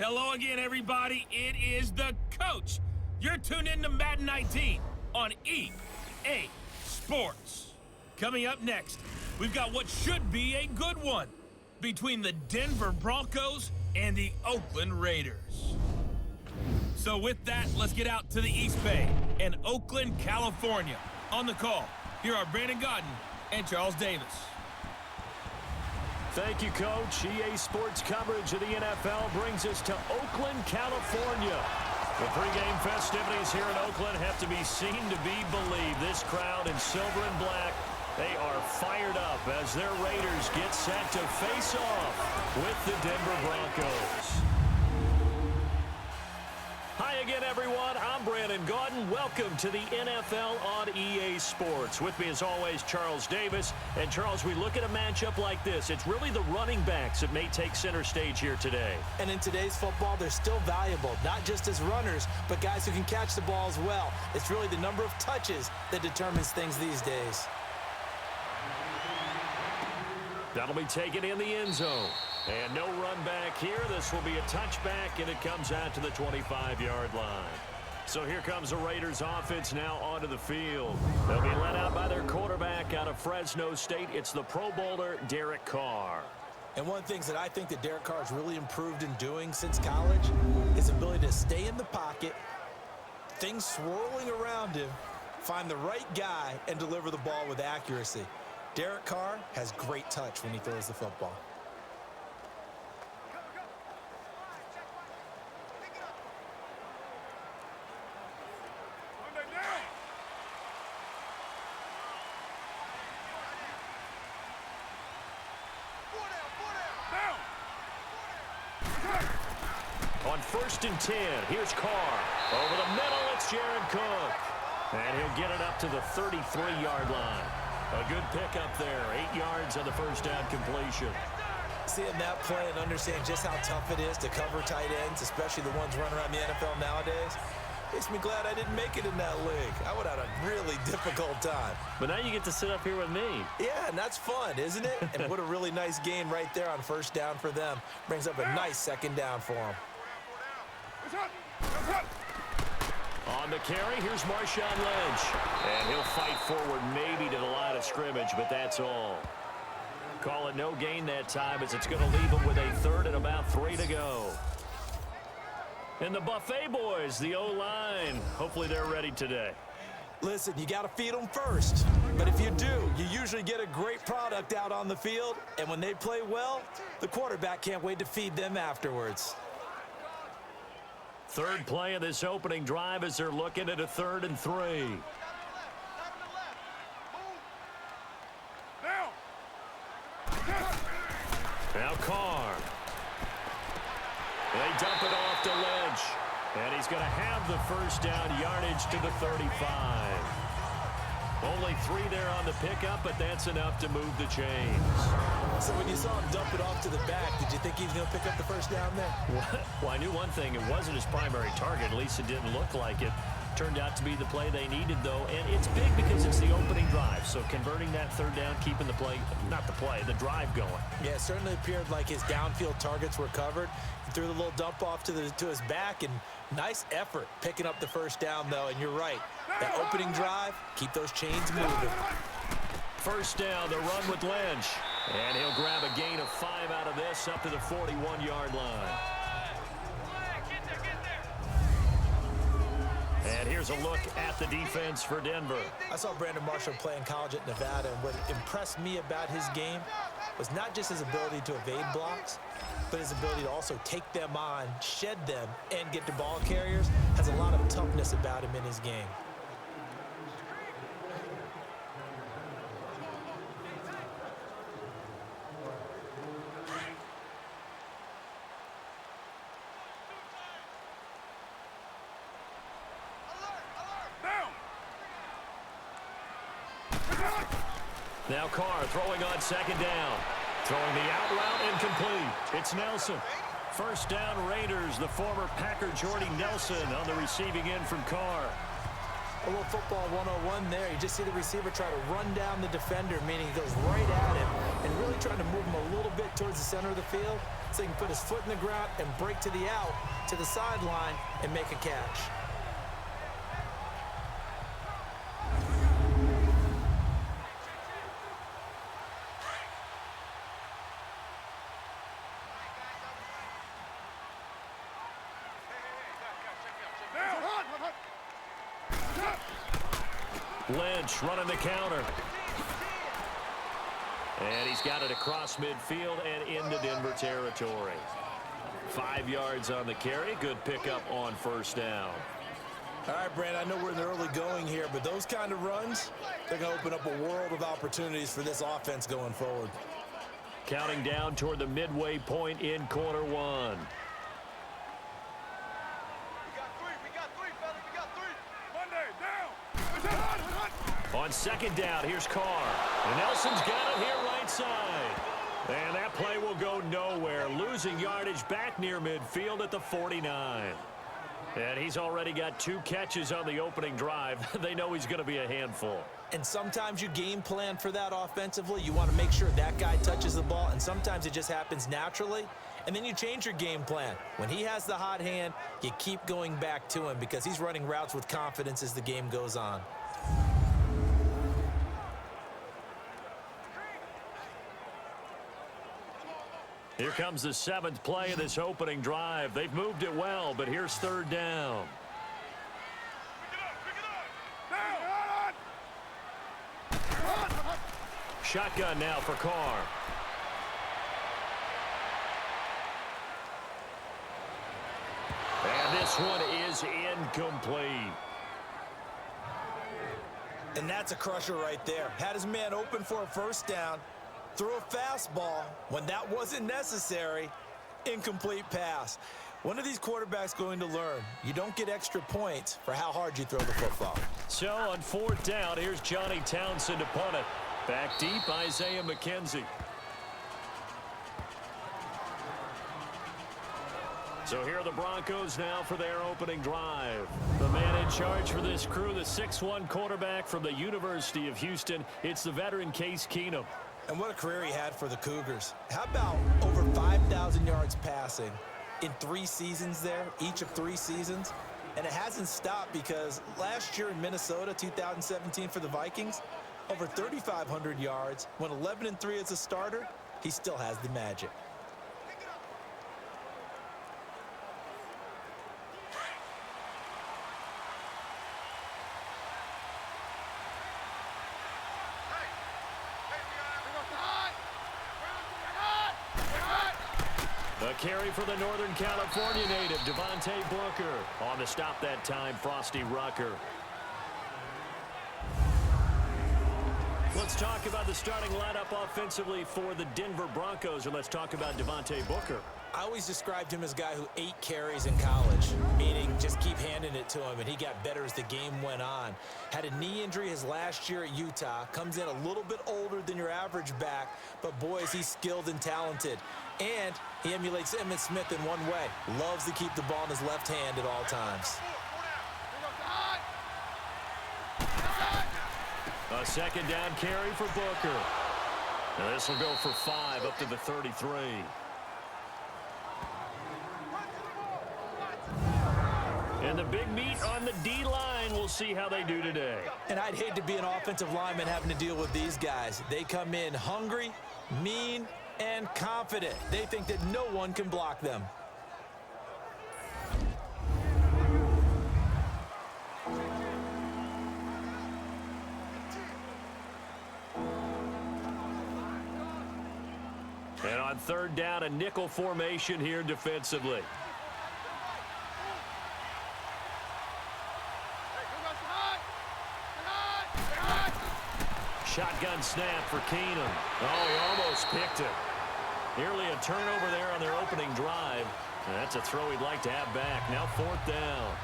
Hello again, everybody. It is the coach. You're tuned in to Madden 19 on EA Sports. Coming up next, we've got what should be a good one between the Denver Broncos and the Oakland Raiders. So with that, let's get out to the East Bay in Oakland, California. On the call, here are Brandon Godden and Charles Davis. Thank you, Coach. EA Sports coverage of the NFL brings us to Oakland, California. The pregame festivities here in Oakland have to be seen to be believed. This crowd in silver and black, they are fired up as their Raiders get set to face off with the Denver Broncos. Hi again, everyone. I'm Brandon Godden. Welcome to the NFL on EA Sports. With me, as always, Charles Davis. And, Charles, we look at a matchup like this. It's really the running backs that may take center stage here today. And in today's football, they're still valuable, not just as runners, but guys who can catch the ball as well. It's really the number of touches that determines things these days. That'll be taken in the end zone. And no run back here. This will be a touchback, and it comes out to the 25-yard line. So here comes the Raiders offense now onto the field. They'll be led out by their quarterback out of Fresno State. It's the Pro Bowler, Derek Carr. And one of the things that I think that Derek Carr has really improved in doing since college, his ability to stay in the pocket, things swirling around him, find the right guy, and deliver the ball with accuracy. Derek Carr has great touch when he throws the football. On 1st and 10, here's Carr. Over the middle, it's Jared Cook. And he'll get it up to the 33-yard line. A good pickup there, 8 yards on the first down completion. Seeing that play and understanding just how tough it is to cover tight ends, especially the ones running around the NFL nowadays, makes me glad I didn't make it in that league. I would have had a really difficult time. But now you get to sit up here with me. Yeah, and that's fun, isn't it? And what a really nice gain right there on first down for them. Brings up a nice second down for them. On the carry, here's Marshawn Lynch. And he'll fight forward maybe to the line of scrimmage, but that's all. Call it no gain that time as it's going to leave him with a 3rd and about 3 to go. And the Buffet boys, the O-line, hopefully they're ready today. Listen, you got to feed them first. But if you do, you usually get a great product out on the field. And when they play well, the quarterback can't wait to feed them afterwards. Third play of this opening drive as they're looking at a 3rd and 3. Now Carr. They dump it off to Lynch. And he's going to have the first down yardage to the 35. Only 3 there on the pickup, but that's enough to move the chains. So when you saw him dump it off to the back, did you think he was going to pick up the first down there? Well, I knew one thing. It wasn't his primary target. At least it didn't look like it. Turned out to be the play they needed, though. And it's big because it's the opening drive. So converting that 3rd down, keeping the play, not the play, the drive going. Yeah, it certainly appeared like his downfield targets were covered. He threw the little dump off to his back, and nice effort picking up the first down, though. And you're right. That opening drive, keep those chains moving. First down, the run with Lynch. And he'll grab a gain of 5 out of this up to the 41-yard line. And here's a look at the defense for Denver. I saw Brandon Marshall play in college at Nevada, and what impressed me about his game was not just his ability to evade blocks, but his ability to also take them on, shed them, and get to ball carriers. Has a lot of toughness about him in his game. Now Carr throwing on 2nd down. Throwing the out route incomplete. It's Nelson. First down Raiders. The former Packer Jordy Nelson on the receiving end from Carr. A little football 101 there. You just see the receiver try to run down the defender, meaning he goes right at him and really trying to move him a little bit towards the center of the field so he can put his foot in the ground and break to the out, to the sideline, and make a catch. Lynch running the counter. And he's got it across midfield and into Denver territory. 5 yards on the carry. Good pickup on first down. All right, Brand, I know we're in the early going here, but those kind of runs, they're going to open up a world of opportunities for this offense going forward. Counting down toward the midway point in quarter one. On second down, here's Carr. And Nelson's got it here right side. And that play will go nowhere. Losing yardage back near midfield at the 49. And he's already got 2 catches on the opening drive. They know he's going to be a handful. And sometimes you game plan for that offensively. You want to make sure that guy touches the ball, and sometimes it just happens naturally. And then you change your game plan. When he has the hot hand, you keep going back to him because he's running routes with confidence as the game goes on. Here comes the 7th play of this opening drive. They've moved it well, but here's third down. Shotgun now for Carr. And this one is incomplete. And that's a crusher right there. Had his man open for a first down. Threw a fastball when that wasn't necessary. Incomplete pass. When are these quarterbacks going to learn? You don't get extra points for how hard you throw the football. So on fourth down, here's Johnny Townsend to punt it. Back deep, Isaiah McKenzie. So here are the Broncos now for their opening drive. The man in charge for this crew, the 6'1" quarterback from the University of Houston. It's the veteran Case Keenum. And what a career he had for the Cougars. How about over 5,000 yards passing in 3 seasons there, each of 3 seasons? And it hasn't stopped because last year in Minnesota, 2017 for the Vikings, over 3,500 yards, went 11-3 as a starter. He still has the magic. A carry for the Northern California native, Devontae Booker. On to stop that time, Frosty Rucker. Let's talk about the starting lineup offensively for the Denver Broncos, and let's talk about Devontae Booker. I always described him as a guy who 8 carries in college, meaning just keep handing it to him, and he got better as the game went on. Had a knee injury his last year at Utah, comes in a little bit older than your average back, but boy, is he skilled and talented. And he emulates Emmitt Smith in one way. Loves to keep the ball in his left hand at all times. A second down carry for Booker. Now this will go for 5 up to the 33. And the big meat on the D-line. We'll see how they do today. And I'd hate to be an offensive lineman having to deal with these guys. They come in hungry, mean, and confident. They think that no one can block them. And on third down, a nickel formation here defensively. Shotgun snap for Keenum. Oh, he almost picked it. Nearly a turnover there on their opening drive. And that's a throw he'd like to have back. Now fourth down.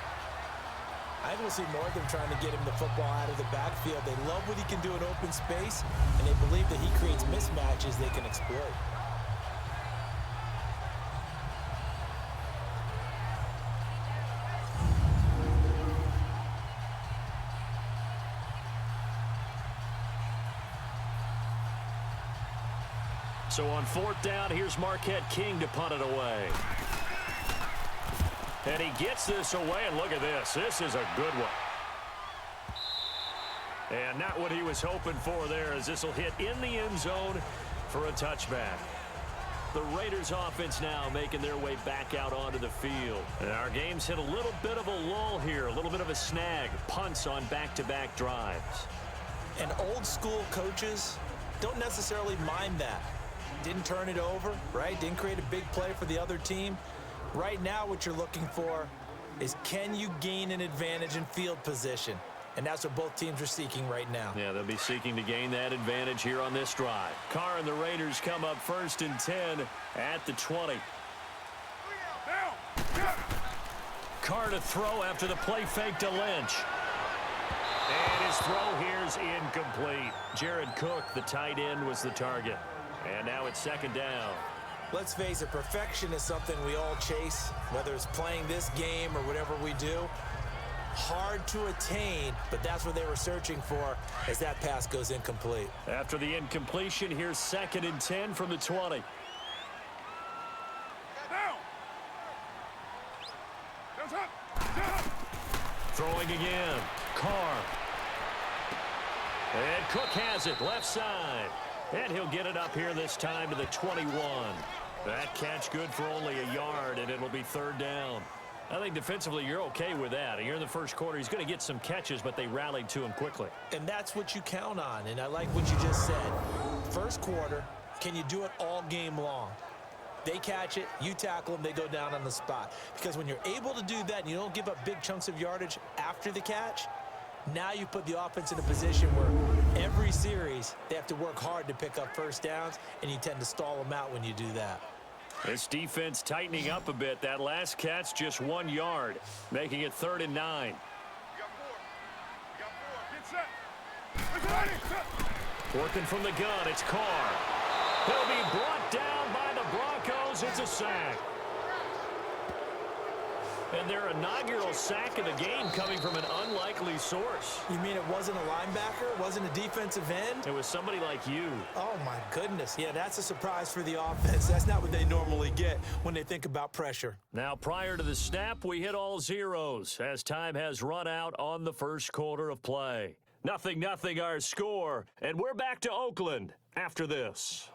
I think we'll see more of them trying to get him the football out of the backfield. They love what he can do in open space, and they believe that he creates mismatches they can exploit. So on fourth down, here's Marquette King to punt it away. And he gets this away, and look at this. This is a good one. And not what he was hoping for there, as this will hit in the end zone for a touchback. The Raiders offense now making their way back out onto the field. And our game's hit a little bit of a lull here, a little bit of a snag. Punts on back-to-back drives. And old school coaches don't necessarily mind that. Didn't turn it over, right? Didn't create a big play for the other team. Right now what you're looking for is, can you gain an advantage in field position? And that's what both teams are seeking right now. Yeah, they'll be seeking to gain that advantage here on this drive. Carr and the Raiders come up 1st and 10 at the 20. Carr to throw after the play fake to Lynch. And his throw here's incomplete. Jared Cook, the tight end, was the target. And now it's 2nd down. Let's face it, perfection is something we all chase, whether it's playing this game or whatever we do. Hard to attain, but that's what they were searching for as that pass goes incomplete. After the incompletion, here's 2nd and 10 from the 20. Throwing again. Carr. And Cook has it left side. And he'll get it up here this time to the 21. That catch good for only a yard, and it'll be 3rd down. I think defensively you're okay with that. Here in the first quarter, he's going to get some catches, but they rallied to him quickly. And that's what you count on, and I like what you just said. First quarter, can you do it all game long? They catch it, you tackle them, they go down on the spot. Because when you're able to do that and you don't give up big chunks of yardage after the catch, now you put the offense in a position where every series they have to work hard to pick up first downs, and you tend to stall them out when you do that. This defense tightening up a bit. That last catch just 1 yard, making it 3rd and 9. Working from the gun, it's Carr. He'll be brought down by the Broncos. It's a sack. And their inaugural sack of the game coming from an unlikely source. You mean it wasn't a linebacker? It wasn't a defensive end? It was somebody like you. Oh, my goodness. Yeah, that's a surprise for the offense. That's not what they normally get when they think about pressure. Now, prior to the snap, we hit all zeros as time has run out on the first quarter of play. 0-0 our score, and we're back to Oakland after this.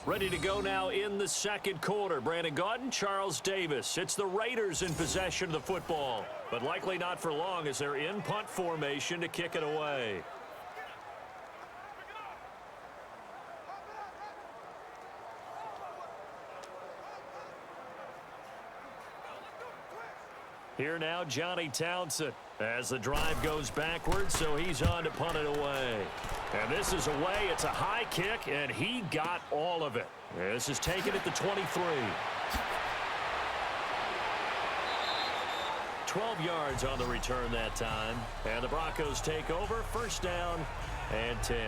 Ready to go now in the second quarter. Brandon Gaudin, Charles Davis. It's the Raiders in possession of the football, but likely not for long as they're in punt formation to kick it away. Here now, Johnny Townsend as the drive goes backwards, so he's on to punt it away. And this is away. It's a high kick, and he got all of it. This is taken at the 23. 12 yards on the return that time. And the Broncos take over. 1st down and 10.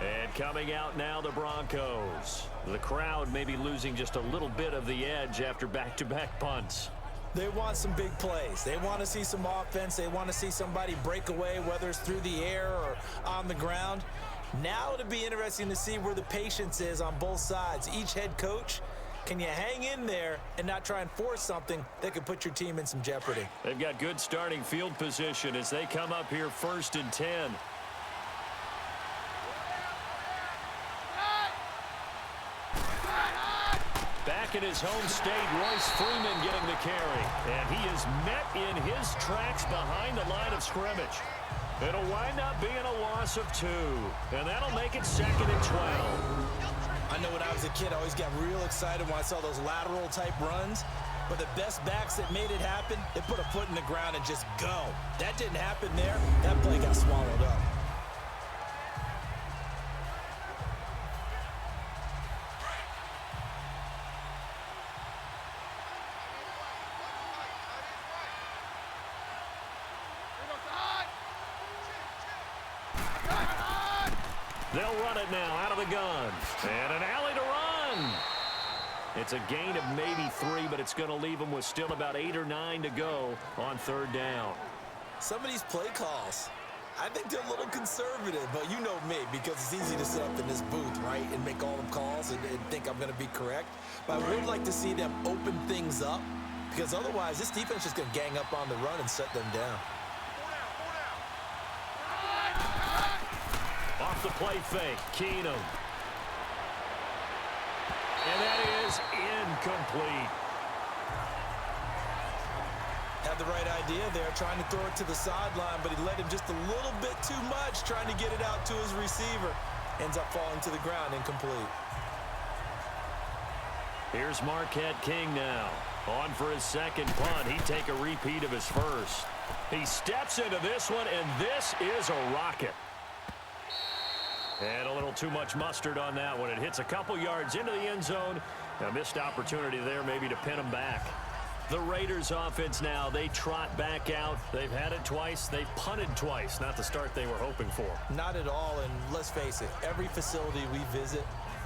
And coming out now, the Broncos. The crowd may be losing just a little bit of the edge after back-to-back punts. They want some big plays. They want to see some offense. They want to see somebody break away, whether it's through the air or on the ground. Now it'll be interesting to see where the patience is on both sides. Each head coach, can you hang in there and not try and force something that could put your team in some jeopardy? They've got good starting field position as they come up here 1st and 10. Back in his home state, Royce Freeman getting the carry. And he is met in his tracks behind the line of scrimmage. It'll wind up being a loss of 2. And that'll make it 2nd and 12. I know when I was a kid, I always got real excited when I saw those lateral type runs. But the best backs that made it happen, they put a foot in the ground and just go. That didn't happen there. That play got swallowed up. They'll run it now out of the gun. And an alley to run. It's a gain of maybe 3, but it's going to leave them with still about 8 or 9 to go on 3rd down. Some of these play calls, I think they're a little conservative, but you know me, because it's easy to sit up in this booth, right, and make all the calls and think I'm going to be correct. But I would like to see them open things up, because otherwise this defense is going to gang up on the run and shut them down. Off the play fake, Keenum. And that is incomplete. Had the right idea there, trying to throw it to the sideline, but he let him just a little bit too much, trying to get it out to his receiver. Ends up falling to the ground, incomplete. Here's Marquette King now. On for his second punt. He'd take a repeat of his first. He steps into this one, and this is a rocket. And a little too much mustard on that one. It hits a couple yards into the end zone. A missed opportunity there maybe to pin him back. The Raiders offense now, they trot back out. They've had it twice. They've punted twice. Not the start they were hoping for. Not at all, and let's face it, every facility we visit,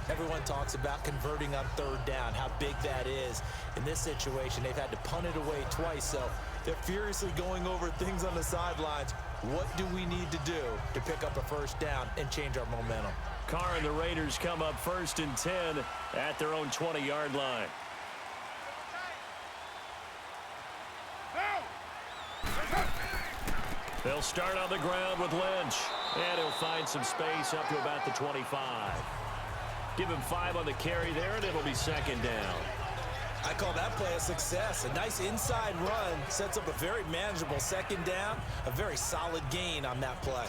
everyone talks about converting on third down, how big that is. In this situation, they've had to punt it away twice, so they're furiously going over things on the sidelines. What do we need to do to pick up a first down and change our momentum? Carr and the Raiders come up 1st and 10 at their own 20-yard line. They'll start on the ground with Lynch, and he'll find some space up to about the 25. Give him 5 on the carry there, and it'll be 2nd down. I call that play a success. A nice inside run sets up a very manageable 2nd down, a very solid gain on that play.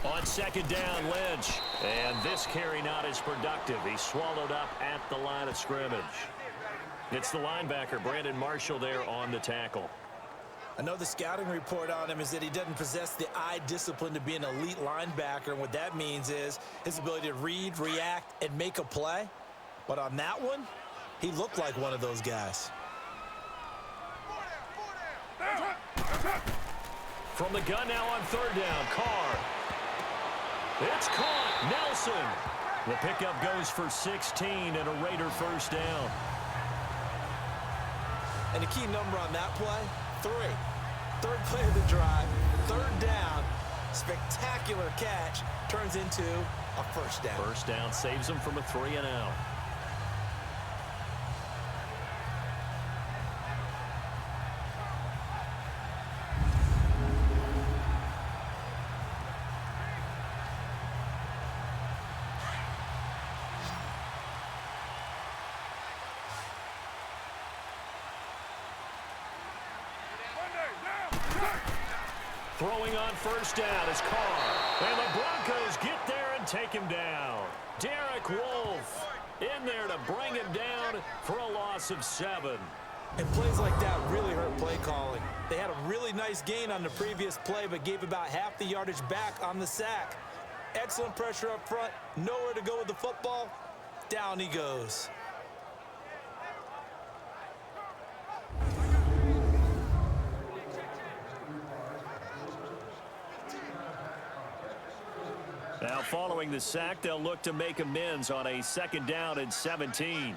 On 2nd down, Lynch. And this carry not as productive. He's swallowed up at the line of scrimmage. It's the linebacker, Brandon Marshall, there on the tackle. I know the scouting report on him is that he doesn't possess the eye discipline to be an elite linebacker. And what that means is his ability to read, react, and make a play. But on that one, he looked like one of those guys. From the gun now on 3rd down, Carr. It's caught. Nelson. The pickup goes for 16 and a Raider first down. And the key number on that play, 3. 3rd play of the drive, 3rd down, spectacular catch, turns into a first down. First down saves him from a 3-and-out. Throwing on 1st down is Carr. And the Broncos get there and take him down. Derek Wolfe in there to bring him down for a loss of 7. And plays like that really hurt play calling. They had a really nice gain on the previous play, but gave about half the yardage back on the sack. Excellent pressure up front. Nowhere to go with the football. Down he goes. Now following the sack, they'll look to make amends on a 2nd down and 17.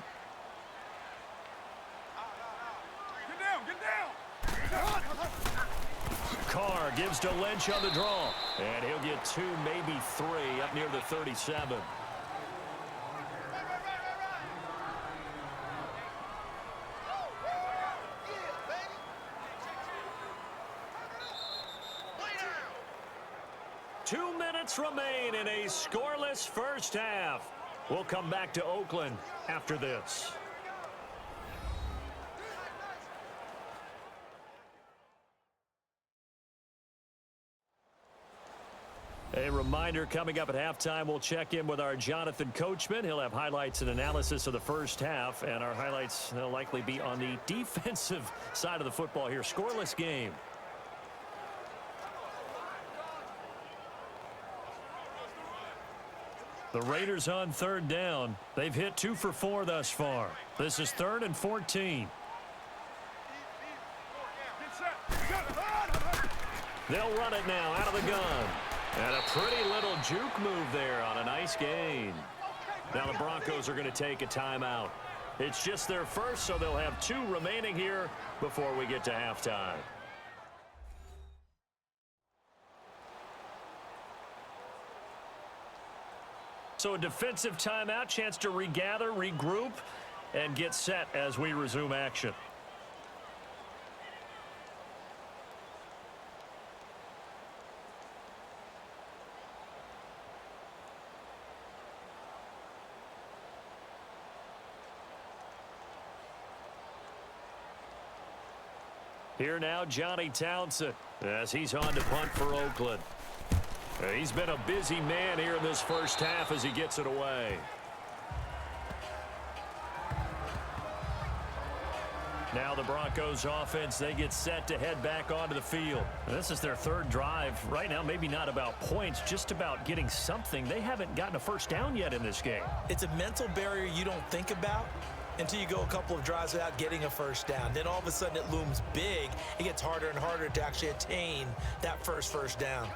Get down! Carr gives to Lynch on the draw. And he'll get 2, maybe 3 up near the 37. Two minutes remain in a scoreless first half. We'll come back to Oakland after this. A reminder, coming up at halftime, we'll check in with our Jonathan Coachman. He'll have highlights and analysis of the first half, and our highlights will likely be on the defensive side of the football here. Scoreless game. The Raiders on 3rd down. They've hit 2 for 4 thus far. This is 3rd and 14. They'll run it now out of the gun. And a pretty little juke move there on a nice gain. Now the Broncos are going to take a timeout. It's just their first, so they'll have 2 remaining here before we get to halftime. So a defensive timeout, chance to regather, regroup, and get set as we resume action. Here now, Johnny Townsend, as he's on to punt for Oakland. He's been a busy man here in this first half as he gets it away. Now the Broncos offense, they get set to head back onto the field. This is their 3rd drive. Right now, maybe not about points, just about getting something. They haven't gotten a first down yet in this game. It's a mental barrier you don't think about until you go a couple of drives without getting a first down. Then all of a sudden it looms big. It gets harder and harder to actually attain that first down.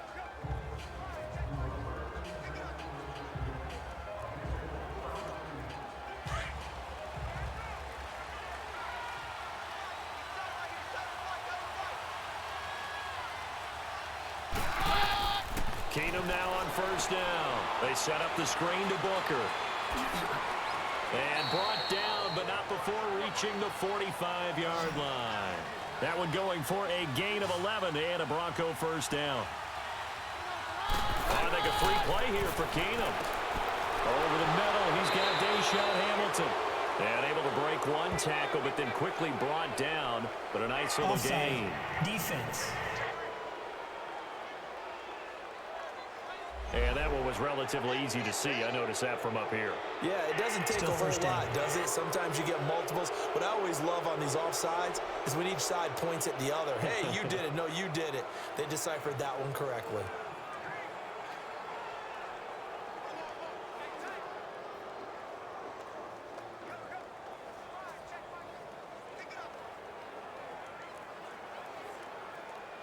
Keenum now on first down. They set up the screen to Booker. And brought down, but not before reaching the 45-yard line. That one going for a gain of 11 and a Bronco first down. I think a free play here for Keenum. Over the middle, he's got Deshaun Hamilton. And able to break one tackle, but then quickly brought down. But a nice little gain. Defense. And that one was relatively easy to see. I noticed that from up here. Yeah, it doesn't take a whole lot, does it? Sometimes you get multiples. What I always love on these offsides is when each side points at the other. Hey, you did it. No, you did it. They deciphered that one correctly.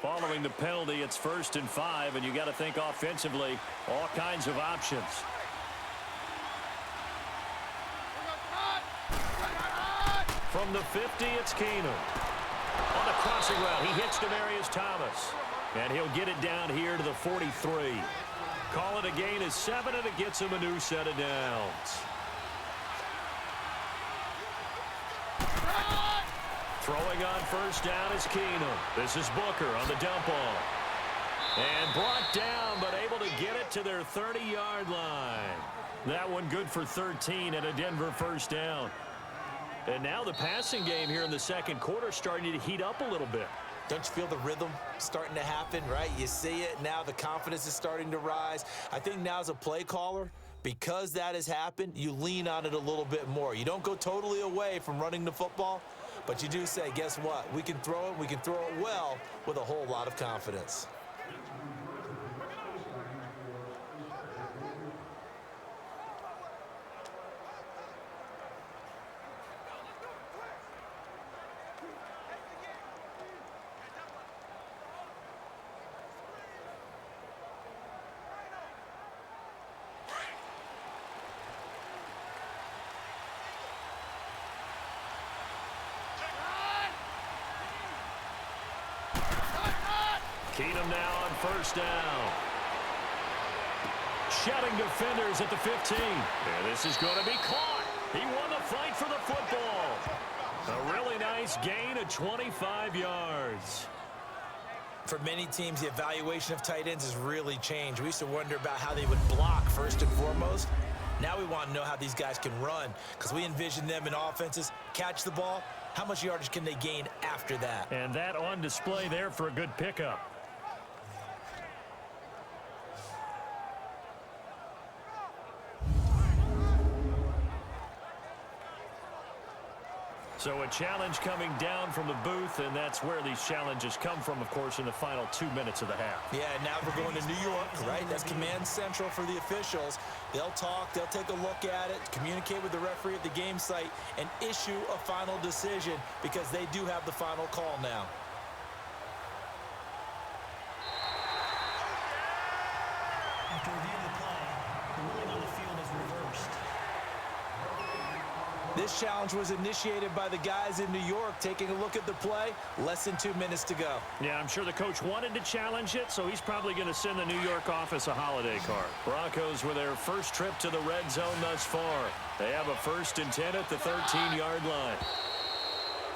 Following the penalty, it's 1st and 5, and you got to think offensively, all kinds of options. From the 50, it's Keenum. On the crossing route, he hits Demaryius Thomas. And he'll get it down here to the 43. Call it a gain of 7, and it gets him a new set of downs. Throwing on first down is Keenum. This is Booker on the dump off. And brought down, but able to get it to their 30-yard line. That one good for 13 and a Denver first down. And now the passing game here in the second quarter starting to heat up a little bit. Don't you feel the rhythm starting to happen, right? You see it. Now the confidence is starting to rise. I think now as a play caller, because that has happened, you lean on it a little bit more. You don't go totally away from running the football, but you do say, guess what? We can throw it well with a whole lot of confidence. Keenum now on first down. Shutting defenders at the 15. And this is going to be caught. He won the fight for the football. A really nice gain of 25 yards. For many teams, the evaluation of tight ends has really changed. We used to wonder about how they would block first and foremost. Now we want to know how these guys can run, because we envision them in offenses catch the ball. How much yardage can they gain after that? And that on display there for a good pickup. So a challenge coming down from the booth, and that's where these challenges come from, of course, in the final 2 minutes of the half. Yeah, now we're going to New York, right? That's command central for the officials. They'll talk, they'll take a look at it, communicate with the referee at the game site, and issue a final decision because they do have the final call now. This challenge was initiated by the guys in New York. Taking a look at the play, less than 2 minutes to go. Yeah, I'm sure the coach wanted to challenge it, so he's probably going to send the New York office a holiday card. Broncos with their first trip to the red zone thus far. They have a 1st and 10 at the 13-yard line.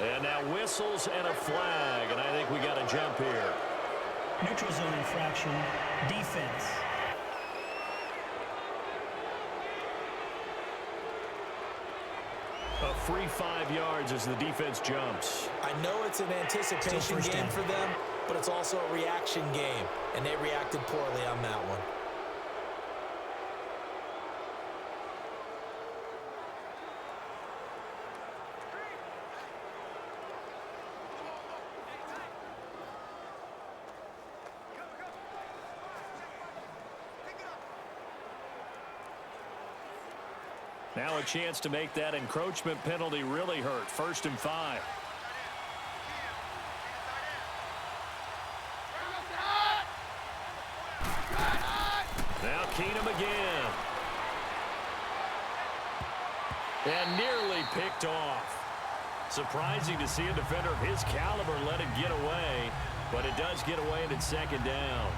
And now whistles and a flag, and I think we got a jump here. Neutral zone infraction, defense. A free 5 yards as the defense jumps. I know it's an anticipation game for them, but it's also a reaction game, and they reacted poorly on that one. Now a chance to make that encroachment penalty really hurt. 1st and 5. Now Keenum again. And nearly picked off. Surprising to see a defender of his caliber let it get away, but it does get away and it's 2nd down.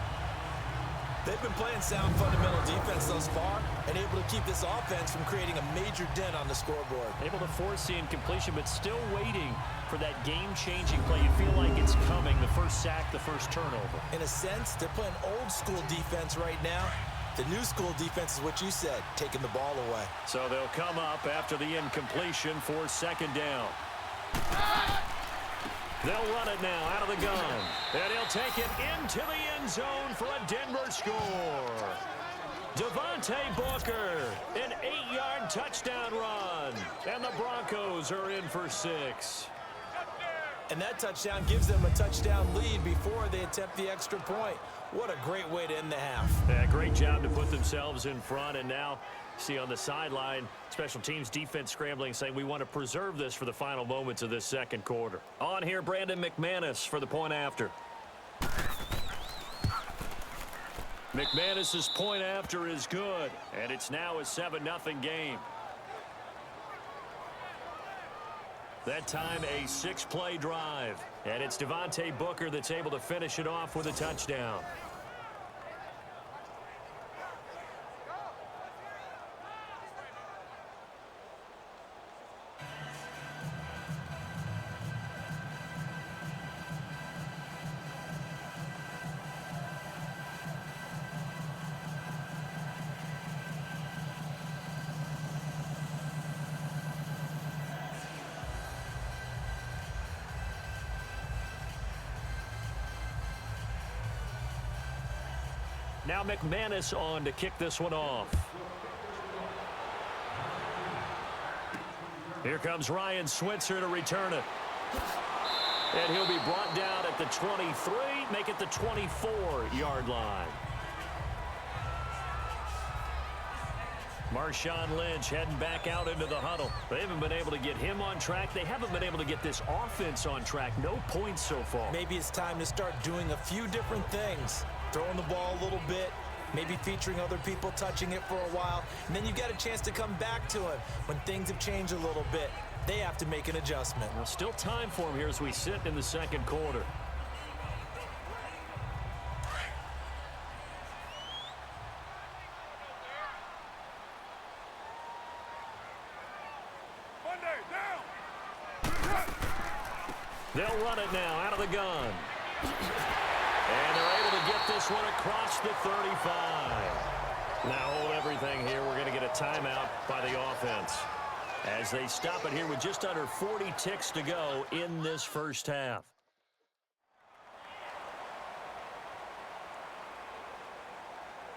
They've been playing sound fundamental defense thus far and able to keep this offense from creating a major dent on the scoreboard. Able to force the incompletion, but still waiting for that game-changing play. You feel like it's coming, the first sack, the first turnover. In a sense, they're playing old-school defense right now. The new school defense is what you said, taking the ball away. So they'll come up after the incompletion for 2nd down. They'll run it now out of the gun. And he'll take it into the end zone for a Denver score. Devontae Booker, an 8-yard touchdown run. And the Broncos are in for 6. And that touchdown gives them a touchdown lead before they attempt the extra point. What a great way to end the half. Yeah, great job to put themselves in front. And now, see on the sideline, special teams defense scrambling, saying we want to preserve this for the final moments of this 2nd quarter. On here, Brandon McManus for the point after. McManus's point after is good, and it's now a 7-0 game. That time, a 6-play drive, and it's Devontae Booker that's able to finish it off with a touchdown. Now McManus on to kick this one off. Here comes Ryan Switzer to return it. And he'll be brought down at the 23, make it the 24-yard line. Marshawn Lynch heading back out into the huddle. They haven't been able to get him on track. They haven't been able to get this offense on track. No points so far. Maybe it's time to start doing a few different things. Throwing the ball a little bit, maybe featuring other people touching it for a while, and then you got a chance to come back to him when things have changed a little bit. They have to make an adjustment. Well, still time for him here as we sit in the 2nd quarter. They'll run it now out of the gun. And they're able to get this one across the 35. Now hold everything here. We're going to get a timeout by the offense as they stop it here with just under 40 ticks to go in this first half.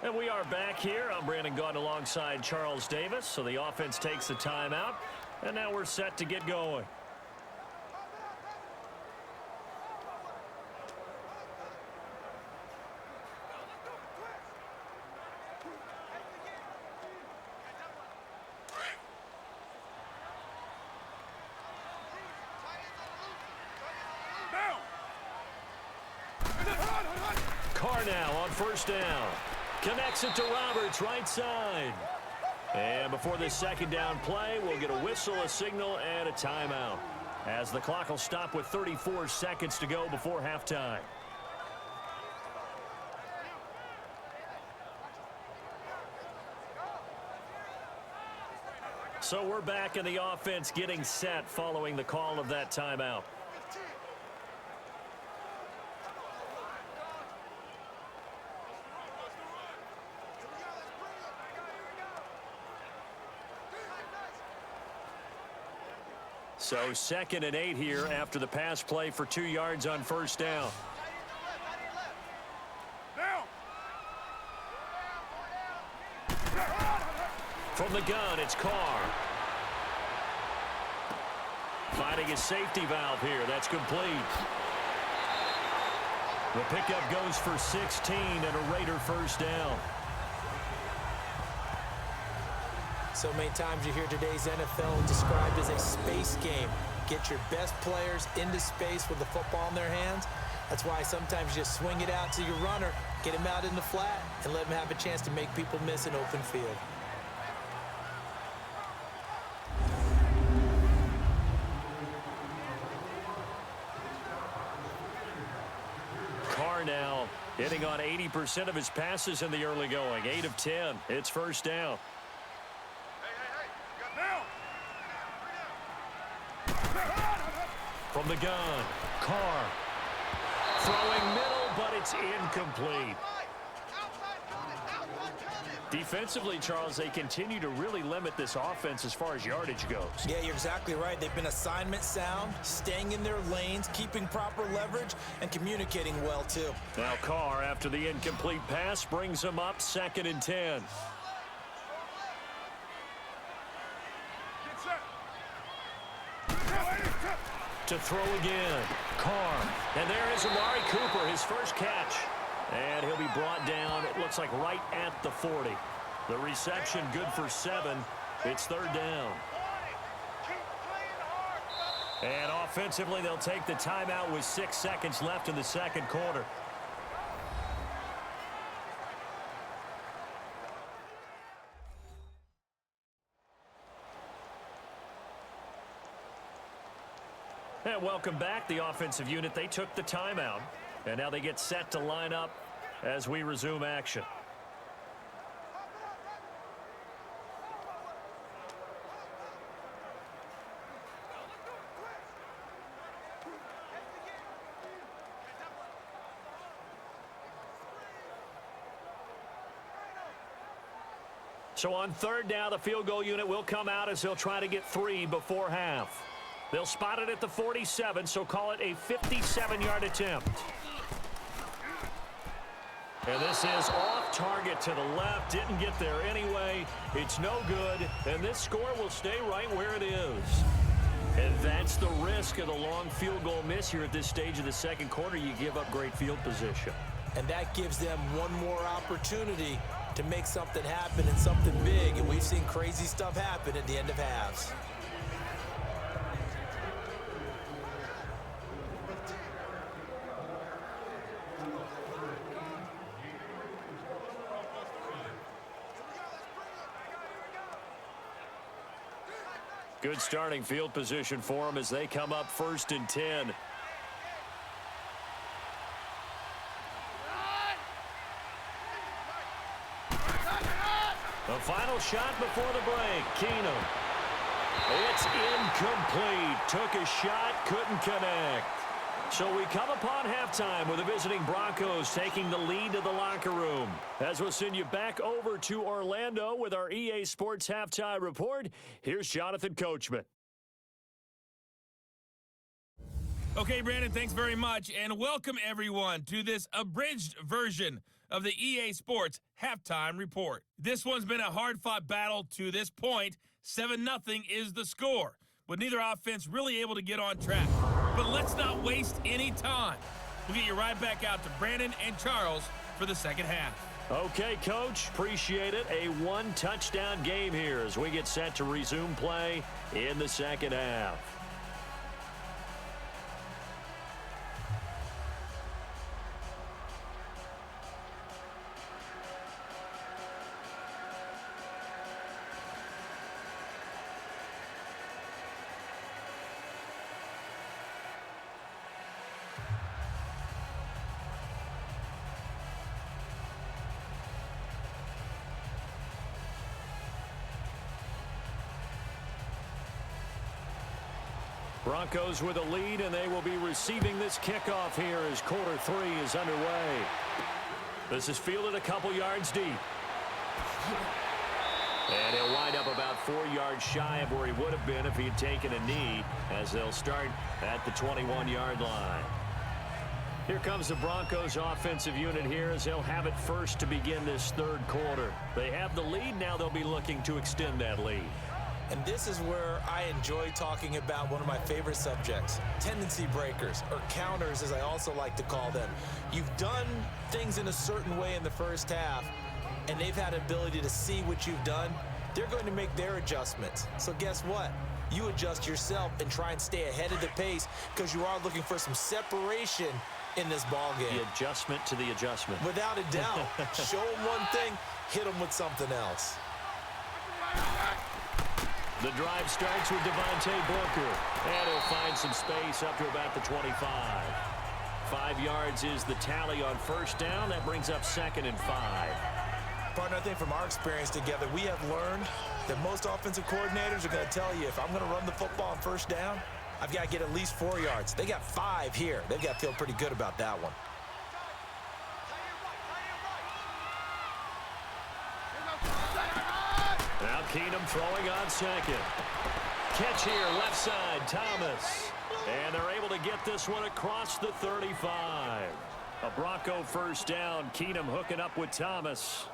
And we are back here. I'm Brandon Gaudin alongside Charles Davis. So the offense takes a timeout, and now we're set to get going. Carr now on 1st down. Connects it to Roberts, right side. And before this second down play, we'll get a whistle, a signal, and a timeout, as the clock will stop with 34 seconds to go before halftime. So we're back in the offense getting set following the call of that timeout. So 2nd and 8 here after the pass play for 2 yards on first down. From the gun, it's Carr. Finding his safety valve here. That's complete. The pickup goes for 16 and a Raider first down. So many times you hear today's NFL described as a space game. Get your best players into space with the football in their hands. That's why sometimes you just swing it out to your runner, get him out in the flat, and let him have a chance to make people miss an open field. Carr now hitting on 80% of his passes in the early going. 8 of 10. It's first down. From the gun, Carr. Throwing middle, but it's incomplete. Defensively, Charles, they continue to really limit this offense as far as yardage goes. Yeah, you're exactly right. They've been assignment sound, staying in their lanes, keeping proper leverage, and communicating well, too. Now Carr, after the incomplete pass, brings him up 2nd and 10. To throw again, Carr. And there is Amari Cooper, his first catch. And he'll be brought down, it looks like right at the 40. The reception good for 7. It's 3rd down. And offensively, they'll take the timeout with 6 seconds left in the second quarter. And welcome back, the offensive unit. They took the timeout, and now they get set to line up as we resume action. So on 3rd down, the field goal unit will come out as they'll try to get 3 before half. They'll spot it at the 47, so call it a 57-yard attempt. And this is off target to the left. Didn't get there anyway. It's no good, and this score will stay right where it is. And that's the risk of the long field goal miss here at this stage of the second quarter. You give up great field position. And that gives them one more opportunity to make something happen and something big, and we've seen crazy stuff happen at the end of halves. Good starting field position for them as they come up 1st and 10. The final shot before the break. Keenum. It's incomplete. Took a shot, couldn't connect. So we come upon halftime with the visiting Broncos taking the lead to the locker room. As we'll send you back over to Orlando with our EA Sports Halftime Report, here's Jonathan Coachman. Okay, Brandon, thanks very much, and welcome everyone to this abridged version of the EA Sports Halftime Report. This one's been a hard-fought battle to this point. 7-0 is the score, with neither offense really able to get on track. But let's not waste any time. We'll get you right back out to Brandon and Charles for the second half. Okay, Coach, appreciate it. A 1-touchdown game here as we get set to resume play in the second half. Broncos with a lead, and they will be receiving this kickoff here as quarter 3 is underway. This is fielded a couple yards deep. And he'll wind up about 4 yards shy of where he would have been if he had taken a knee, as they'll start at the 21-yard line. Here comes the Broncos offensive unit here as they'll have it first to begin this third quarter. They have the lead. Now they'll be looking to extend that lead. And this is where I enjoy talking about one of my favorite subjects, tendency breakers, or counters as I also like to call them. You've done things in a certain way in the first half, and they've had ability to see what you've done. They're going to make their adjustments. So guess what? You adjust yourself and try and stay ahead of the pace because you are looking for some separation in this ball game. The adjustment to the adjustment. Without a doubt. Show them one thing, hit them with something else. The drive starts with Devontae Booker, and he'll find some space up to about the 25. 5 yards is the tally on first down. That brings up 2nd and 5. Partner, I think from our experience together, we have learned that most offensive coordinators are going to tell you, if I'm going to run the football on first down, I've got to get at least 4 yards. They got 5 here. They've got to feel pretty good about that one. Now Keenum throwing on second. Catch here, left side, Thomas. And they're able to get this one across the 35. A Bronco first down. Keenum hooking up with Thomas.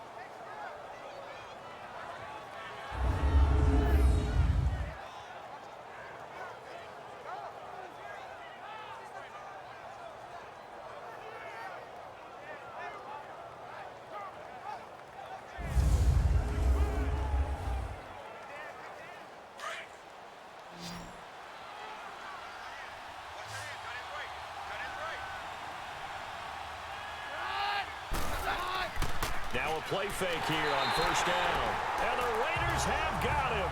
Now a play fake here on first down. And the Raiders have got him.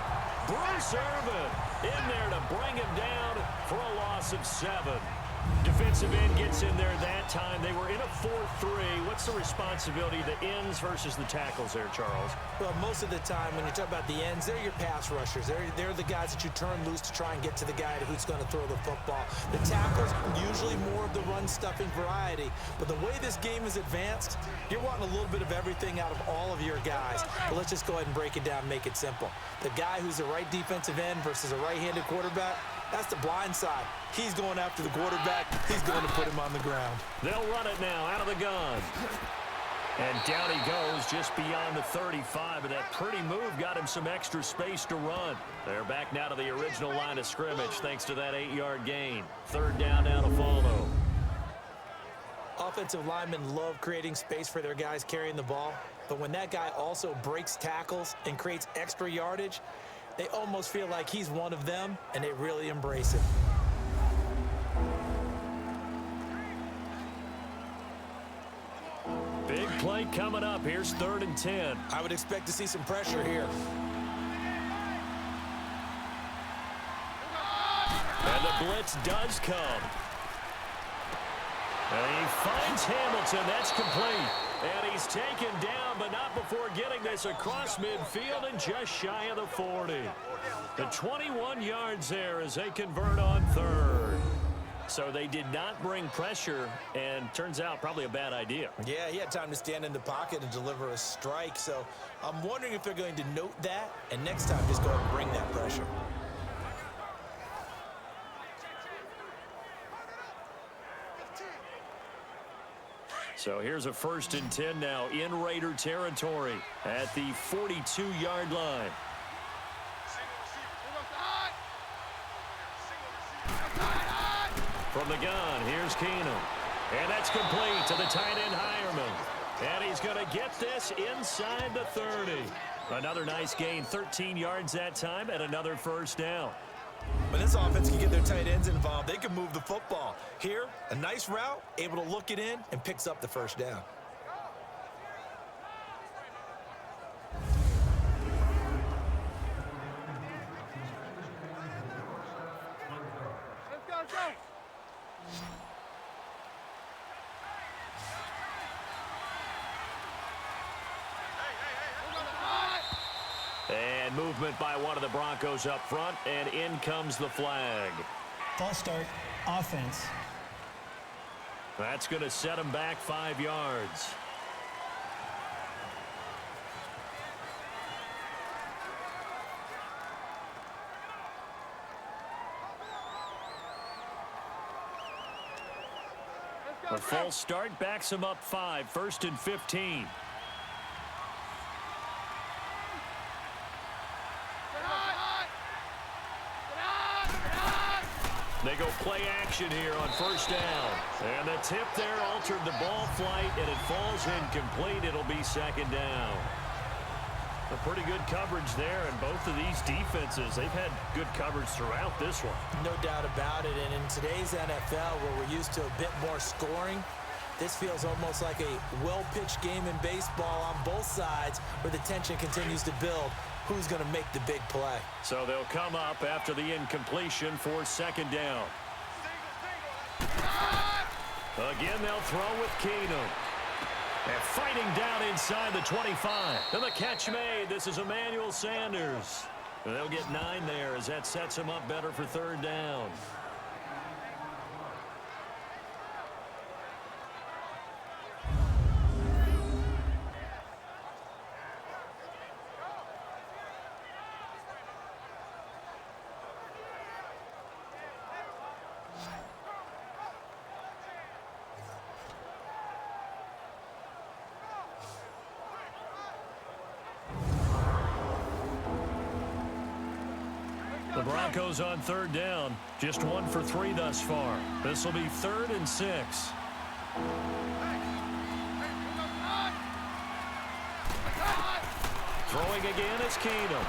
Bruce Irvin in there to bring him down for a loss of 7. Defensive end gets in there that time. They were in a 4-3. What's the responsibility of the ends versus the tackles there, Charles? Well, most of the time when you talk about the ends, they're your pass rushers. They're the guys that you turn loose to try and get to the guy who's going to throw the football. The tackles, usually more of the run-stuffing variety. But the way this game is advanced, you're wanting a little bit of everything out of all of your guys. But let's just go ahead and break it down and make it simple. The guy who's the right defensive end versus a right-handed quarterback, that's the blind side. He's going after the quarterback. He's going to put him on the ground. They'll run it now out of the gun. And down he goes just beyond the 35. And that pretty move got him some extra space to run. They're back now to the original line of scrimmage thanks to that 8-yard gain. 3rd down now to follow. Offensive linemen love creating space for their guys carrying the ball. But when that guy also breaks tackles and creates extra yardage, they almost feel like he's one of them, and they really embrace it. Big play coming up. Here's 3rd and 10. I would expect to see some pressure here. And the blitz does come. And he finds Hamilton. That's complete. And he's taken down, but not before getting this across midfield and just shy of the 40. The 21 yards there as they convert on 3rd. So they did not bring pressure, and turns out probably a bad idea. Yeah, he had time to stand in the pocket and deliver a strike. So I'm wondering if they're going to note that, and next time just go ahead and bring that pressure. So here's a 1st and 10 now in Raider territory at the 42-yard line. From the gun, here's Keenum. And that's complete to the tight end Hireman. And he's going to get this inside the 30. Another nice gain, 13 yards that time, and another 1st down. When this offense can get their tight ends involved, they can move the football. Here, a nice route, able to look it in, and picks up the 1st down. Let's go. And movement by one of the Broncos up front, and in comes the flag. False start, offense. That's going to set him back 5 yards. A false start backs him up 5, 1st and 15. They go play action here on 1st down. And the tip there altered the ball flight, and it falls incomplete. It'll be 2nd down. A pretty good coverage there, and both of these defenses, they've had good coverage throughout this one. No doubt about it, and in today's NFL, where we're used to a bit more scoring, this feels almost like a well-pitched game in baseball on both sides, where the tension continues to build. Who's going to make the big play? So they'll come up after the incompletion for 2nd down. Again, they'll throw with Keenum. And fighting down inside the 25. And the catch made. This is Emmanuel Sanders. And they'll get 9 there as that sets him up better for 3rd down. The Broncos on 3rd down. Just 1 for 3 thus far. This will be 3rd and 6. Throwing again is Keenum.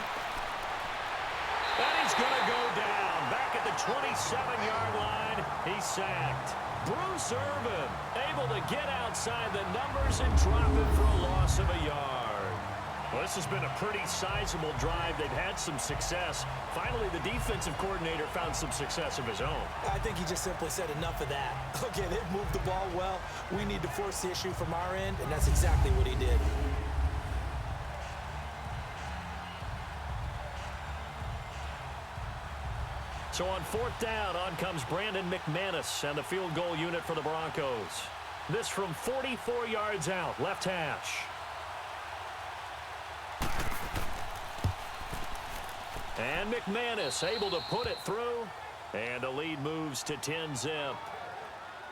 And he's going to go down. Back at the 27-yard line. He's sacked. Bruce Irvin able to get outside the numbers and drop it for a loss of a yard. Well, this has been a pretty sizable drive. They've had some success. Finally, the defensive coordinator found some success of his own. I think he just simply said enough of that. Okay, they've moved the ball well. We need to force the issue from our end, and that's exactly what he did. So on 4th down, on comes Brandon McManus and the field goal unit for the Broncos. This from 44 yards out, left hash. And McManus able to put it through. And the lead moves to 10-zip.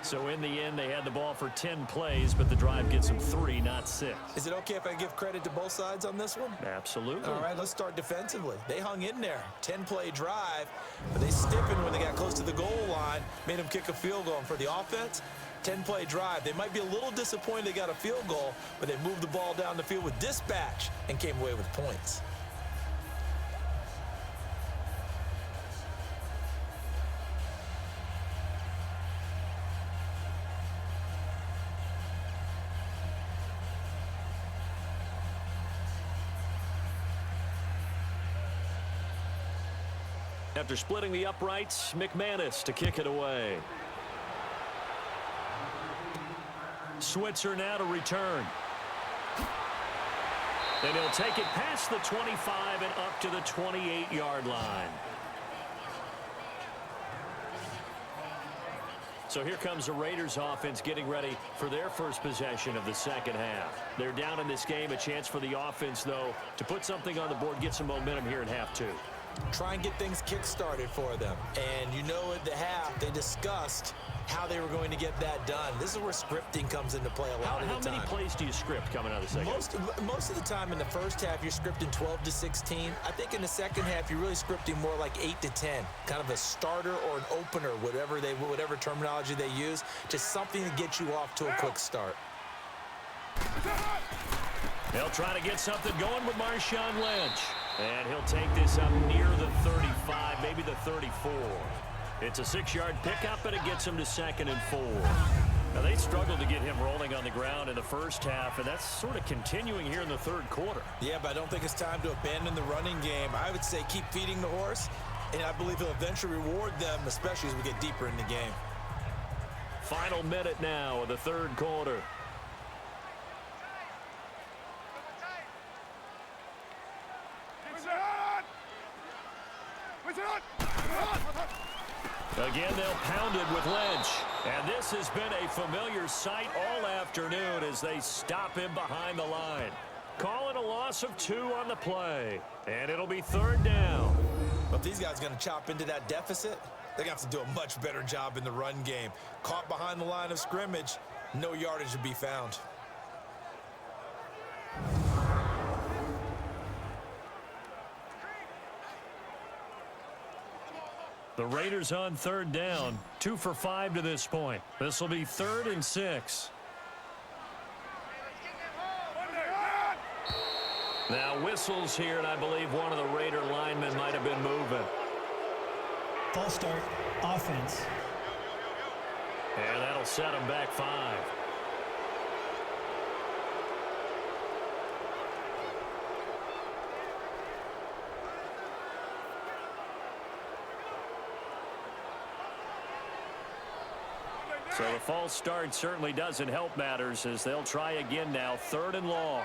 So in the end, they had the ball for 10 plays, but the drive gets them 3, not 6. Is it okay if I give credit to both sides on this one? Absolutely. All right, let's start defensively. They hung in there. 10-play drive, but they stiffened when they got close to the goal line, made them kick a field goal. And for the offense, 10-play drive. They might be a little disappointed they got a field goal, but they moved the ball down the field with dispatch and came away with points. After splitting the uprights, McManus to kick it away. Switzer now to return. And he'll take it past the 25 and up to the 28-yard line. So here comes the Raiders offense getting ready for their first possession of the 2nd half. They're down in this game. A chance for the offense, though, to put something on the board, get some momentum here in half 2. Try and get things kick-started for them. And you know at the half, they discussed how they were going to get that done. This is where scripting comes into play a lot of the time. How many plays do you script coming out of the 2nd? Most of the time in the first half, you're scripting 12 to 16. I think in the 2nd half, you're really scripting more like 8 to 10. Kind of a starter or an opener, whatever terminology they use. Just something to get you off to a quick start. They'll try to get something going with Marshawn Lynch. And he'll take this up near the 35, maybe the 34. It's a 6-yard pickup, and it gets him to 2nd and 4. Now, they struggled to get him rolling on the ground in the first half, and that's sort of continuing here in the 3rd quarter. Yeah, but I don't think it's time to abandon the running game. I would say keep feeding the horse, and I believe he'll eventually reward them, especially as we get deeper in the game. Final minute now of the 3rd quarter. Again, they'll pound it with Lynch. And this has been a familiar sight all afternoon as they stop him behind the line. Calling a loss of 2 on the play. And it'll be 3rd down. But these guys are going to chop into that deficit. They're going to have to do a much better job in the run game. Caught behind the line of scrimmage, no yardage to be found. The Raiders on 3rd down, 2 for 5 to this point. This will be 3rd and 6. Now whistles here, and I believe one of the Raider linemen might have been moving. False start, offense. And that'll set them back 5. So the false start certainly doesn't help matters as they'll try again now, 3rd and long.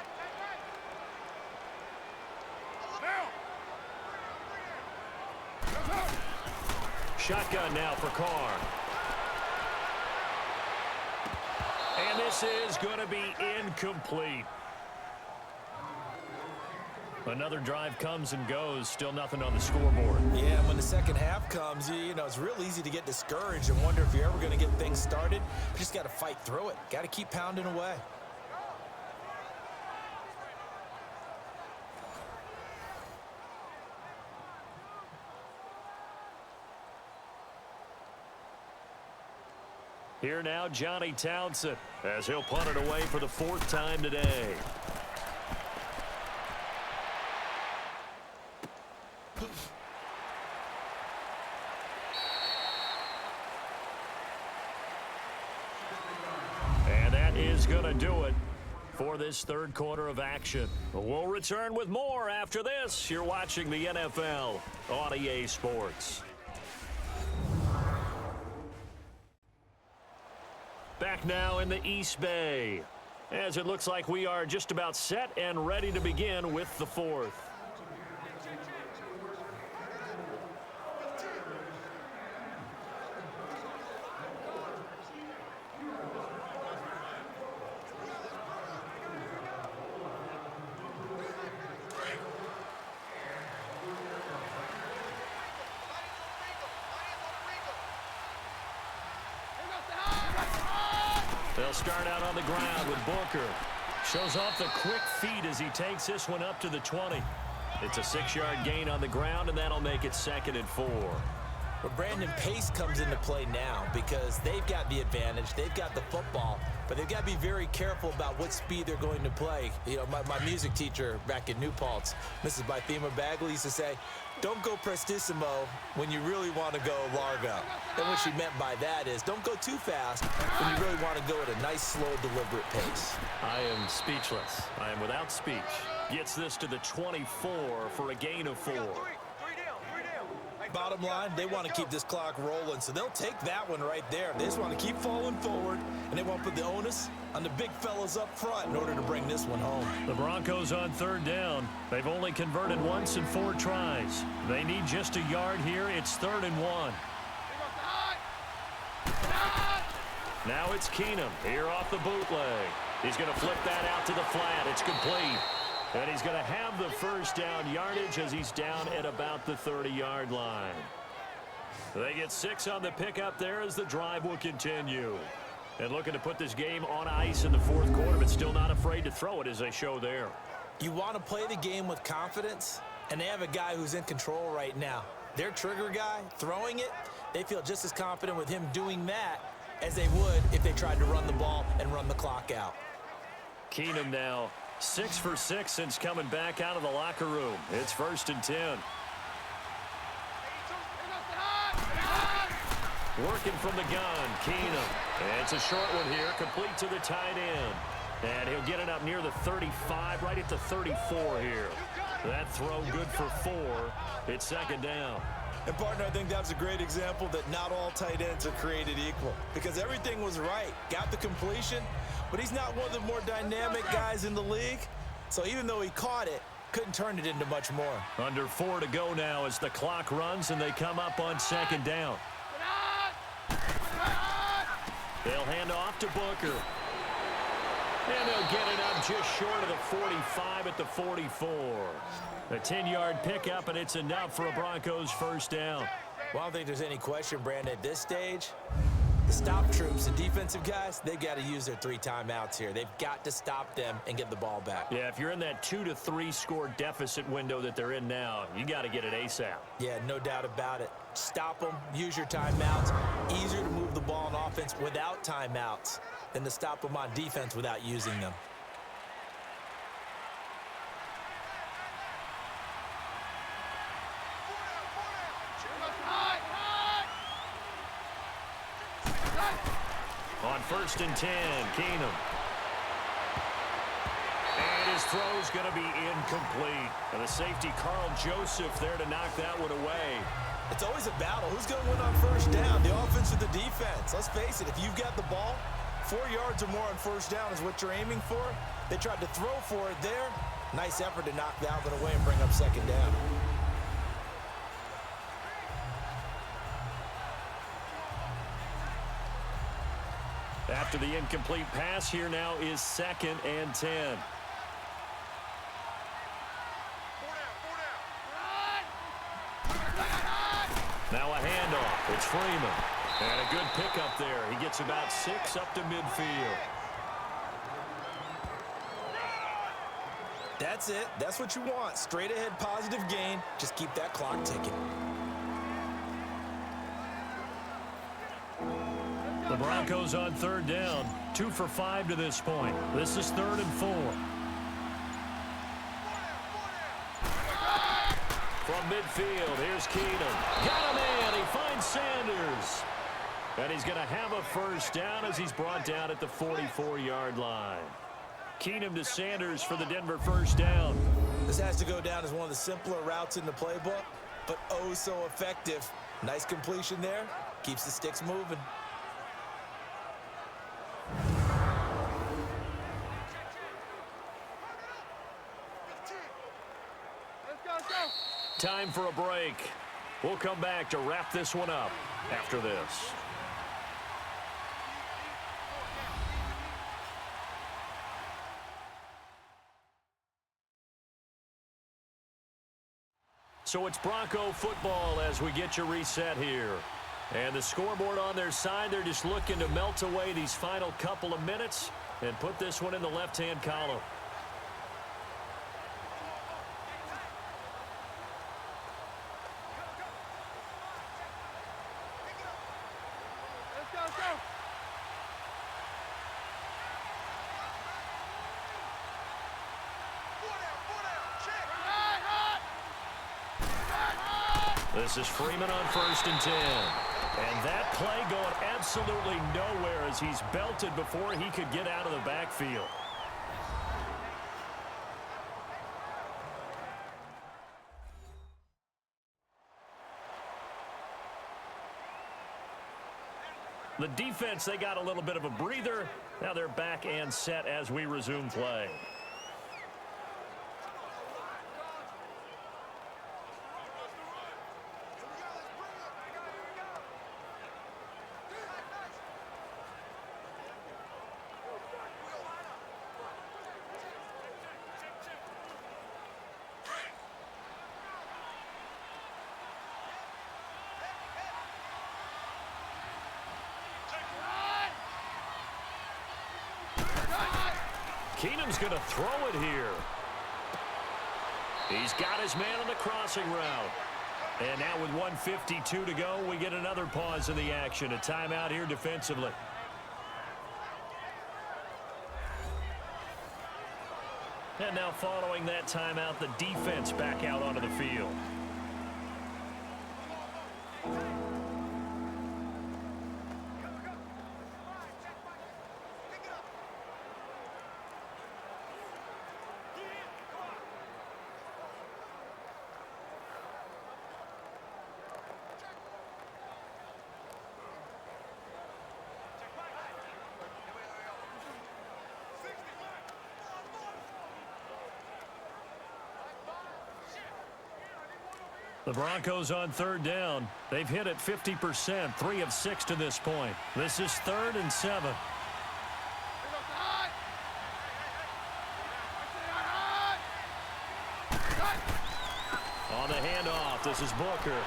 Shotgun now for Carr. And this is going to be incomplete. Another drive comes and goes, still nothing on the scoreboard. Yeah, when the second half comes, you know, it's real easy to get discouraged and wonder if you're ever going to get things started. You just got to fight through it. Got to keep pounding away. Here now, Johnny Townsend, as he'll punt it away for the 4th time today. And that is going to do it for this 3rd quarter of action. We'll return with more after this. You're watching the NFL on EA Sports. Back now in the East Bay, as it looks like we are just about set and ready to begin with the 4th. They'll start out on the ground with Booker. Shows off the quick feet as he takes this one up to the 20. It's a 6-yard gain on the ground, and that'll make it 2nd and 4. But Brandon, pace comes into play now because they've got the advantage. They've got the football, but they've got to be very careful about what speed they're going to play. You know, my music teacher back in New Paltz, Mrs. Bythema Bagley, used to say, don't go prestissimo when you really want to go largo. And what she meant by that is don't go too fast when you really want to go at a nice, slow, deliberate pace. I am speechless. I am without speech. Gets this to the 24 for a gain of 4. Bottom line, they want to keep this clock rolling, so they'll take that one right there. They just want to keep falling forward, and they want to put the onus on the big fellas up front in order to bring this one home. The Broncos on 3rd down. They've only converted once in 4 tries. They need just a yard here. It's 3rd and 1. Now it's Keenum here off the bootleg. He's going to flip that out to the flat. It's complete. And he's going to have the 1st down yardage as he's down at about the 30-yard line. They get 6 on the pickup there as the drive will continue. And looking to put this game on ice in the 4th quarter, but still not afraid to throw it as they show there. You want to play the game with confidence, and they have a guy who's in control right now. Their trigger guy throwing it, they feel just as confident with him doing that as they would if they tried to run the ball and run the clock out. Keenum now 6 for 6 since coming back out of the locker room. It's 1st and 10. Working from the gun, Keenum. And it's a short one here, complete to the tight end. And he'll get it up near the 35, right at the 34 here. That throw good for 4. It's 2nd down. And, partner, I think that's a great example that not all tight ends are created equal because everything was right. Got the completion, but he's not one of the more dynamic guys in the league. So even though he caught it, couldn't turn it into much more. Under 4 to go now as the clock runs and they come up on 2nd down. They'll hand off to Booker. And they'll get it up just short of the 45 at the 44. A 10-yard pickup, and it's enough for a Broncos first down. Well, I don't think there's any question, Brandon, at this stage. The stop troops, the defensive guys, they've got to use their 3 timeouts here. They've got to stop them and get the ball back. Yeah, if you're in that 2 to 3 score deficit window that they're in now, you got to get it ASAP. Yeah, no doubt about it. Stop them, use your timeouts. Easier to move the ball on offense without timeouts than to stop them on defense without using them. On 1st and 10, Keenum. And his throw's going to be incomplete. And the safety, Carl Joseph, there to knock that one away. It's always a battle. Who's going to win on 1st down, the offense or the defense? Let's face it, if you've got the ball, 4 yards or more on 1st down is what you're aiming for. They tried to throw for it there. Nice effort to knock that one away and bring up 2nd down. After the incomplete pass, here now is 2nd and 10. Now a handoff. It's Freeman. And a good pickup there. He gets about 6 up to midfield. That's it. That's what you want. Straight ahead positive gain. Just keep that clock ticking. The Broncos on 3rd down. 2 for 5 to this point. This is 3rd and 4. From midfield, here's Keenum. Got a man. He finds Sanders. And he's going to have a 1st down as he's brought down at the 44-yard line. Keenum to Sanders for the Denver 1st down. This has to go down as one of the simpler routes in the playbook, but oh so effective. Nice completion there. Keeps the sticks moving. Time for a break. We'll come back to wrap this one up after this. So it's Bronco football as we get you reset here. And the scoreboard on their side, they're just looking to melt away these final couple of minutes and put this one in the left-hand column. This is Freeman on 1st and 10. And that play going absolutely nowhere as he's belted before he could get out of the backfield. The defense, they got a little bit of a breather. Now they're back and set as we resume play. Keenum's going to throw it here. He's got his man on the crossing route. And now with 1:52 to go, we get another pause in the action. A timeout here defensively. And now following that timeout, the defense back out onto the field. The Broncos on third down. They've hit it 50%, 3 of 6 to this point. This is 3rd and 7. On the handoff, this is Booker.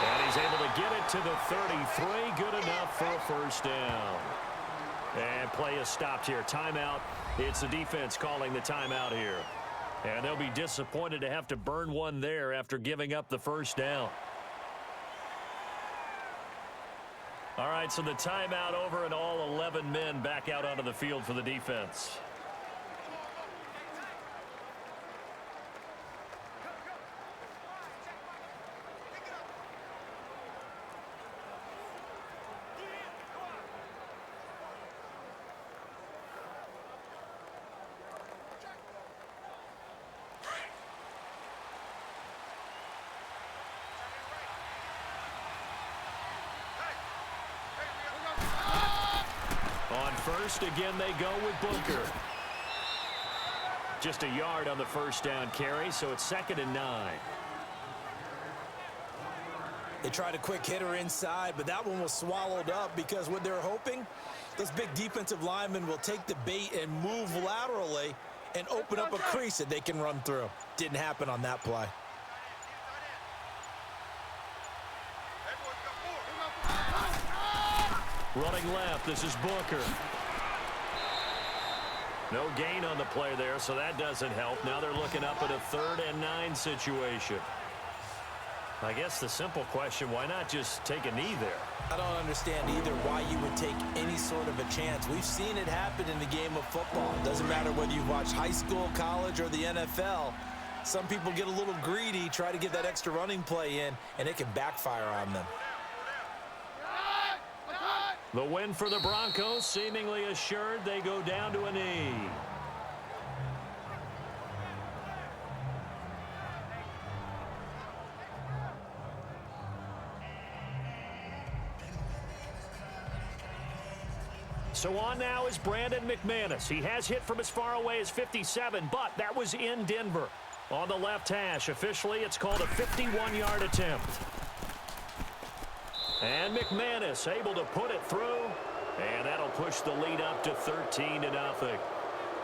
And he's able to get it to the 33. Good enough for a first down. And play is stopped here. Timeout. It's the defense calling the timeout here. And they'll be disappointed to have to burn one there after giving up the first down. All right, so the timeout over and all 11 men back out onto the field for the defense. First, again, they go with Booker. Just a yard on the first down carry, so it's 2nd and 9. They tried a quick hitter inside, but that one was swallowed up because what they're hoping, those big defensive linemen will take the bait and move laterally and open up a crease that they can run through. Didn't happen on that play. Running left, this is Booker. No gain on the play there, so that doesn't help. Now they're looking up at a 3rd and 9 situation. I guess the simple question, why not just take a knee there? I don't understand either why you would take any sort of a chance. We've seen it happen in the game of football. It doesn't matter whether you watch high school, college, or the NFL. Some people get a little greedy, try to get that extra running play in, and it can backfire on them. The win for the Broncos, seemingly assured. They go down to a knee. So on now is Brandon McManus. He has hit from as far away as 57, but that was in Denver. On the left hash, officially it's called a 51-yard attempt. And McManus able to put it through, and that'll push the lead up to 13-0.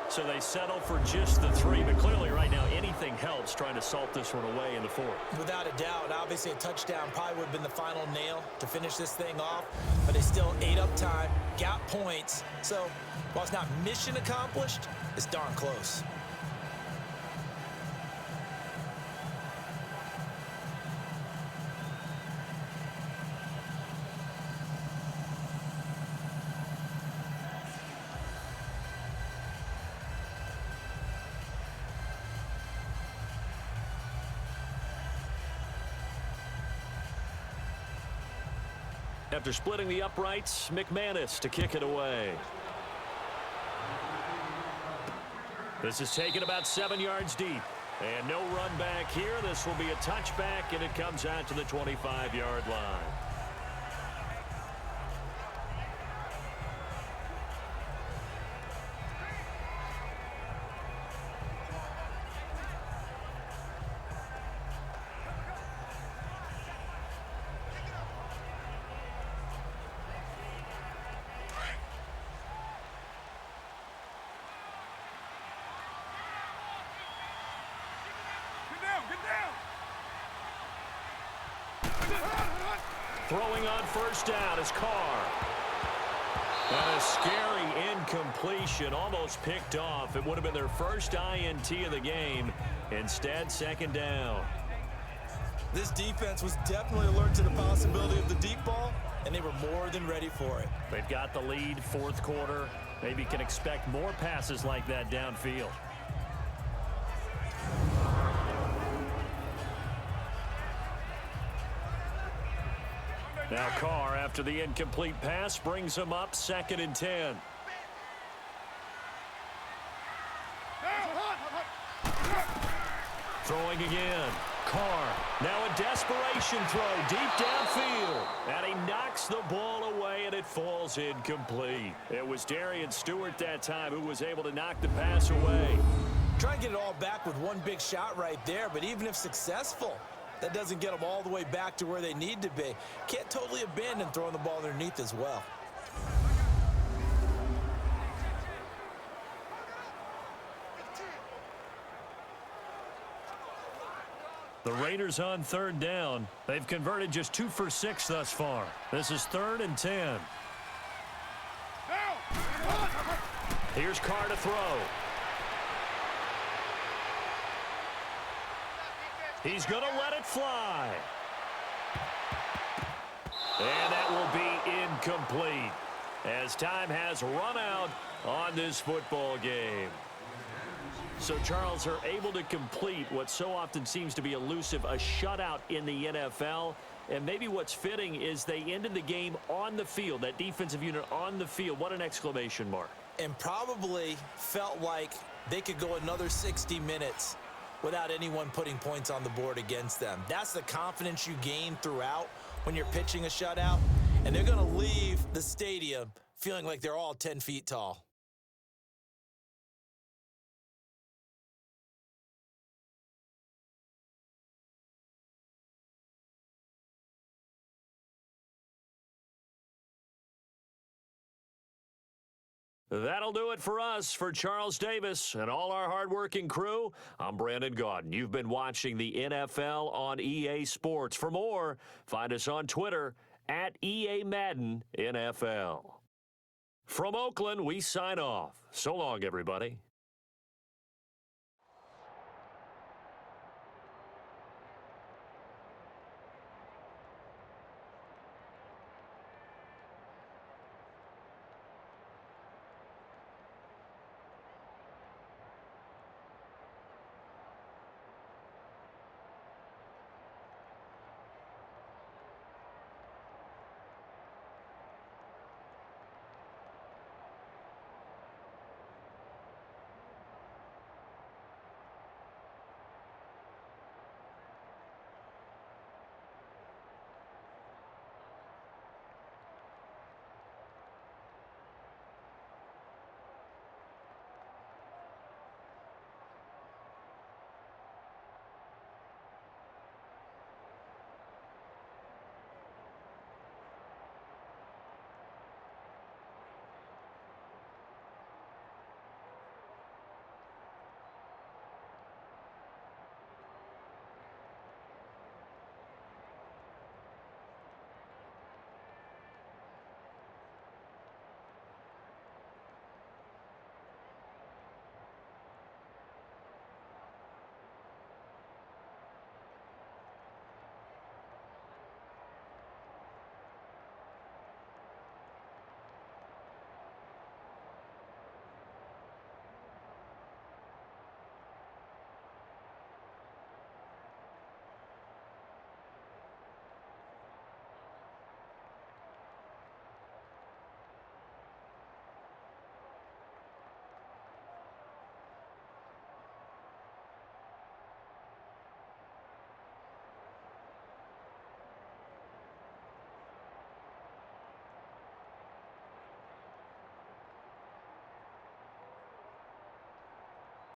So they settle for just the 3, but clearly right now anything helps trying to salt this one away in the 4th. Without a doubt, obviously a touchdown probably would have been the final nail to finish this thing off, but they still ate up time, got points. So while it's not mission accomplished, it's darn close. After splitting the uprights, McManus to kick it away. This is taken about 7 yards deep. And no run back here. This will be a touchback, and it comes out to the 25-yard line. Throwing on first down is Carr. And a scary incompletion, almost picked off. It would have been their first INT of the game. Instead, 2nd down. This defense was definitely alert to the possibility of the deep ball, and they were more than ready for it. They've got the lead, 4th quarter. Maybe can expect more passes like that downfield. Now Carr, after the incomplete pass, brings him up 2nd and 10. Throwing again. Carr, now a desperation throw deep downfield. And he knocks the ball away, and it falls incomplete. It was Darian Stewart that time who was able to knock the pass away. Try and get it all back with one big shot right there, but even if successful, that doesn't get them all the way back to where they need to be. Can't totally abandon throwing the ball underneath as well. The Raiders on third down. They've converted just 2 for 6 thus far. This is 3rd and 10. Here's Carr to throw. He's going to let it fly. And that will be incomplete as time has run out on this football game. So Charles are able to complete what so often seems to be elusive, a shutout in the NFL. And maybe what's fitting is they ended the game on the field, that defensive unit on the field. What an exclamation mark. And probably felt like they could go another 60 minutes without anyone putting points on the board against them. That's the confidence you gain throughout when you're pitching a shutout. And they're going to leave the stadium feeling like they're all 10 feet tall. That'll do it for us. For Charles Davis and all our hardworking crew, I'm Brandon Gaudin. You've been watching the NFL on EA Sports. For more, find us on Twitter at EA Madden NFL. From Oakland, we sign off. So long, everybody.